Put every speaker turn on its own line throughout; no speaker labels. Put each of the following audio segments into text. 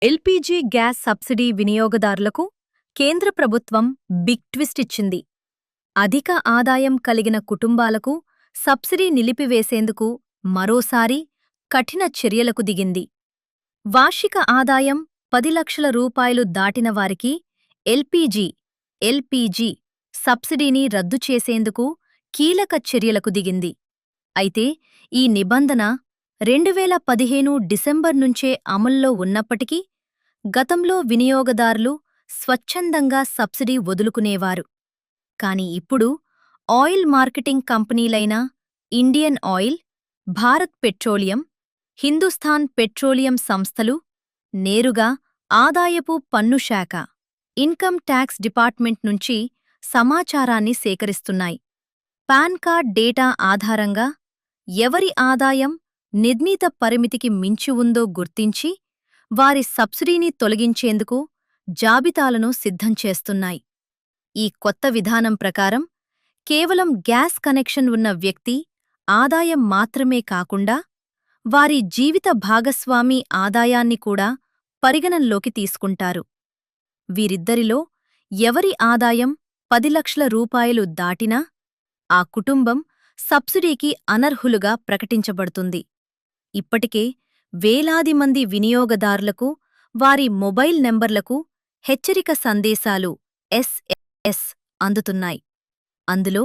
LPG gas subsidy వినియోగదారులకు కేంద్ర ప్రభుత్వం బిగ్ ట్విస్ట్ ఇచ్చింది. అధిక ఆదాయం కలిగిన కుటుంబాలకు సబ్సిడీ నిలిపివేసేందుకు మరోసారి కఠిన చర్యలకు దిగింది. వార్షిక ఆదాయం 10 లక్షల రూపాయలు దాటిన వారికి ఎల్పీజీ సబ్సిడీని రద్దు చేసేందుకు కీలక చర్యలకు దిగింది. అయితే ఈ నిబంధన 2015 డిసెంబర్ నుంచే అమల్లో ఉన్నప్పటికీ గతంలో వినియోగదారులు స్వచ్ఛందంగా సబ్సిడీ వదులుకునేవారు. కాని ఇప్పుడు ఆయిల్ మార్కెటింగ్ కంపెనీలైన Indian oil, Bharat petroleum, Hindustan petroleum సంస్థలు నేరుగా ఆదాయపు పన్ను శాఖ ఇన్కమ్ ట్యాక్స్ డిపార్ట్మెంట్ నుంచి సమాచారాన్ని సేకరిస్తున్నాయి. పాన్ కార్డ్ డేటా ఆధారంగా ఎవరి ఆదాయం నిర్ణీత పరిమితికి మించి ఉందో గుర్తించి వారి సబ్సిడీని తొలగించేందుకు జాబితాలను సిద్ధం చేస్తున్నాయి. ఈ కొత్త విధానం ప్రకారం కేవలం గ్యాస్ కనెక్షన్ ఉన్న వ్యక్తి ఆదాయం మాత్రమే కాకుండా వారి జీవిత భాగస్వామి ఆదాయాన్ని కూడా పరిగణంలోకి తీసుకుంటారు. వీరిద్దరిలో ఎవరి ఆదాయం 10 లక్షల రూపాయలు దాటినా ఆ కుటుంబం సబ్సిడీకి అనర్హులుగా ప్రకటించబడుతుంది. ఇప్పటికే వేలాది మంది వినియోగదారులకు వారి మొబైల్ నెంబర్లకు హెచ్చరిక సందేశాలు ఎస్ఎంఎస్ అందుతున్నాయి. అందులో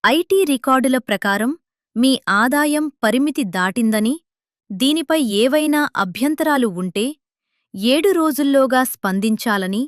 ఐటీ రికార్డుల ప్రకారం మీ ఆదాయం పరిమితి దాటిందని, దీనిపై ఏవైనా అభ్యంతరాలు ఉంటే 7 రోజుల్లోగా స్పందించాలని